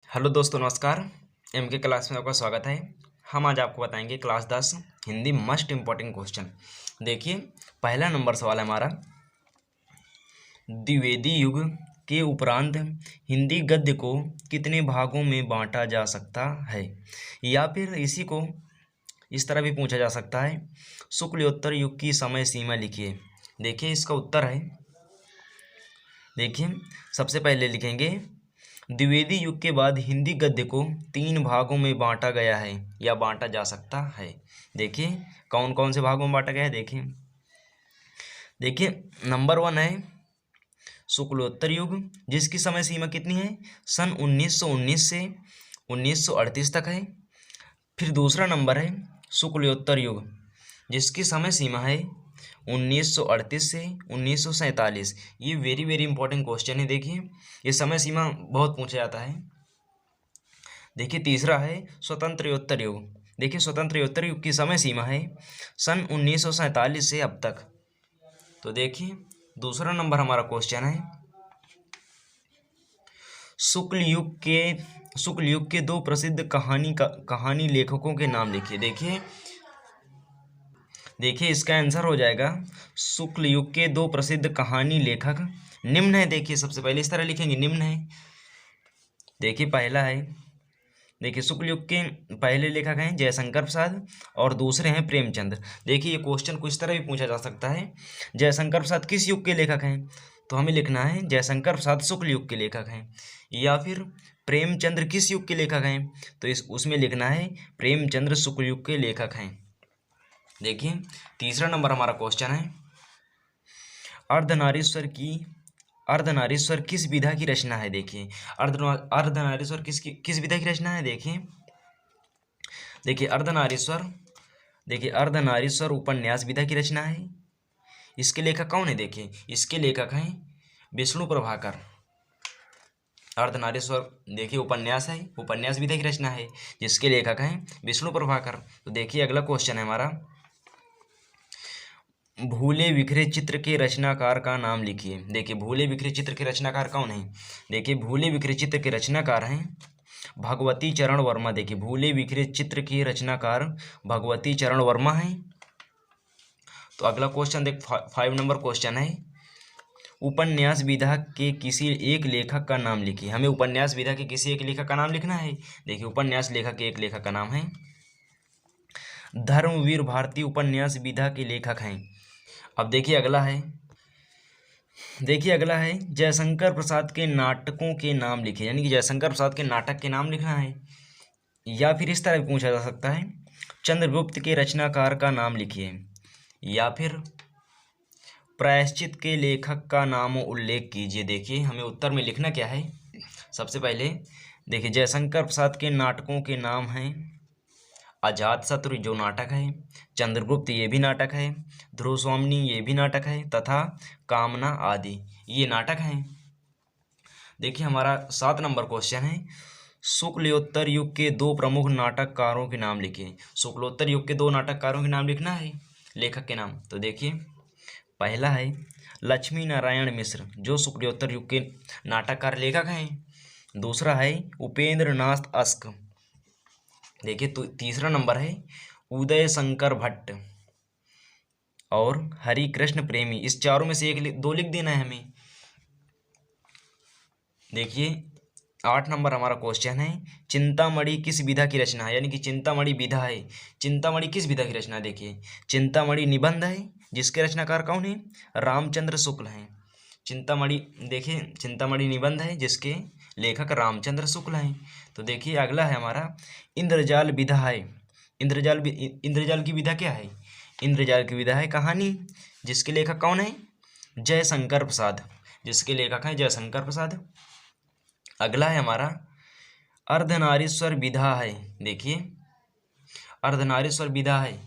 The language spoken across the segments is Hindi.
हेलो दोस्तों, नमस्कार। एम के क्लास में आपका स्वागत है। हम आज आपको बताएंगे class 10 Hindi must important question. देखिए, पहला नंबर सवाल है हमारा, द्विवेदी युग के उपरांत हिंदी गद्य को कितने भागों में बांटा जा सकता है। या फिर इसी को इस तरह भी पूछा जा सकता है, शुक्लोत्तर युग की समय सीमा लिखिए। देखिए, इसका उत्तर है, देखिए सबसे पहले लिखेंगे, द्विवेदी युग के बाद हिंदी गद्य को 3 भागों में बांटा गया है या बांटा जा सकता है। देखिए कौन कौन से भागों में बांटा गया है। देखिए नंबर 1 है शुक्लोत्तर युग, जिसकी समय सीमा कितनी है, सन 1919 से 1938 तक है। फिर दूसरा नंबर है शुक्लोत्तर युग, जिसकी समय सीमा है 1938 से 1947। ये वेरी वेरी इंपॉर्टेंट क्वेश्चन है। देखिए, ये समय सीमा बहुत पूछा जाता है। देखिए तीसरा है स्वतंत्रोत्तर युग। देखिए स्वतंत्रोत्तर युग की समय सीमा है सन 1947 से अब तक। तो देखिए दूसरा नंबर हमारा क्वेश्चन है, शुक्ल युग के 2 प्रसिद्ध कहानी लेखकों के नाम लिखिए। देखिए इसका आंसर हो जाएगा, शुक्ल युग के 2 प्रसिद्ध कहानी लेखक निम्न है। देखिए सबसे पहले इस तरह लिखेंगे, निम्न है। देखिए पहला है, देखिए शुक्ल युग के पहले लेखक हैं जयशंकर प्रसाद और दूसरे हैं प्रेमचंद। देखिए ये क्वेश्चन को इस तरह भी पूछा जा सकता है, जयशंकर प्रसाद किस युग के लेखक हैं, तो हमें लिखना है जयशंकर प्रसाद शुक्ल युग के लेखक हैं। या फिर प्रेमचंद्र किस युग के लेखक हैं, तो उसमें लिखना है प्रेमचंद्र शुक्ल युग के लेखक हैं। देखिए तीसरा नंबर हमारा क्वेश्चन है, अर्धनारीश्वर किस विधा की रचना है। देखिए अर्धनारीश्वर किस विधा की रचना है। देखिए अर्धनारीश्वर उपन्यास विधा की रचना है। इसके लेखक कौन है। देखिए इसके लेखक हैं विष्णु प्रभाकर। अर्धनारीश्वर देखिए उपन्यास है, उपन्यास विधा की रचना है, जिसके लेखक हैं विष्णु प्रभाकर। तो देखिए अगला क्वेश्चन है हमारा, भूले बिखरे चित्र के रचनाकार का नाम लिखिए। देखिए भूले बिखरे चित्र के रचनाकार कौन है। देखिए भूले बिखरे चित्र के रचनाकार हैं भगवती चरण वर्मा। देखिए भूले बिखरे चित्र के रचनाकार भगवती चरण वर्मा हैं। तो अगला क्वेश्चन देख 5 नंबर क्वेश्चन है, उपन्यास विधा के किसी एक लेखक का नाम लिखिए। हमें उपन्यास विधा के किसी एक लेखक का नाम लिखना है। देखिए उपन्यास लेखक के एक लेखक का नाम है धर्मवीर भारती, उपन्यास विधा के लेखक हैं। अब देखिए अगला है, जयशंकर प्रसाद के नाटकों के नाम लिखिए। यानी कि जयशंकर प्रसाद के नाटक के नाम लिखना है। या फिर इस तरह पूछा जा सकता है, चंद्रगुप्त के रचनाकार का नाम लिखिए। या फिर प्रायश्चित के लेखक का नाम उल्लेख कीजिए। देखिए हमें उत्तर में लिखना क्या है। सबसे पहले देखिए जयशंकर प्रसाद के नाटकों के नाम हैं अजातशत्रु जो नाटक है, चंद्रगुप्त ये भी नाटक है, ध्रुव स्वामिनी ये भी नाटक है, तथा कामना आदि ये नाटक हैं। देखिए हमारा 7 नंबर क्वेश्चन है, शुक्लोत्तर युग के 2 प्रमुख नाटककारों के नाम लिखिए। शुक्लोत्तर युग के 2 नाटककारों के नाम लिखना है, लेखक के नाम। तो देखिए पहला है लक्ष्मी नारायण मिश्र, जो शुक्लोत्तर युग के नाटककार लेखक हैं। दूसरा है उपेंद्र नाथ अस्क। देखिए तो तीसरा नंबर है उदय शंकर भट्ट और हरि कृष्ण प्रेमी। इस चारों में से 2 लिख देना है हमें। देखिए 8 नंबर हमारा क्वेश्चन है, चिंतामणि किस विधा की रचना है। यानी कि चिंतामणि विधा है, चिंतामणि किस विधा की रचना है। देखिए चिंतामणि निबंध है, जिसके रचनाकार कौन है, रामचंद्र शुक्ल हैं। चिंतामणि देखिए चिंतामणि निबंध है, जिसके लेखक रामचंद्र शुक्ल हैं। तो देखिए अगला है हमारा इंद्रजाल विधा है। इंद्रजाल की विधा क्या है, इंद्रजाल की विधा है कहानी, जिसके लेखक कौन है, जयशंकर प्रसाद, जिसके लेखक हैं जयशंकर प्रसाद। अगला है हमारा अर्धनारीश्वर विधा है। देखिए अर्धनारीश्वर विधा है,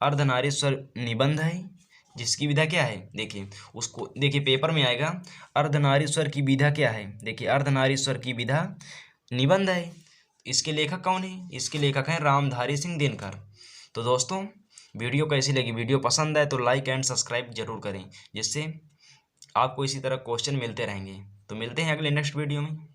अर्धनारीश्वर निबंध है, जिसकी विधा क्या है। देखिए उसको देखिए पेपर में आएगा, अर्धनारीश्वर की विधा क्या है। देखिए अर्धनारीश्वर की विधा निबंध है। इसके लेखक कौन है, इसके लेखक हैं रामधारी सिंह दिनकर। तो दोस्तों वीडियो कैसी लगी, वीडियो पसंद आए तो लाइक एंड सब्सक्राइब जरूर करें, जिससे आपको इसी तरह क्वेश्चन मिलते रहेंगे। तो मिलते हैं अगले नेक्स्ट वीडियो में।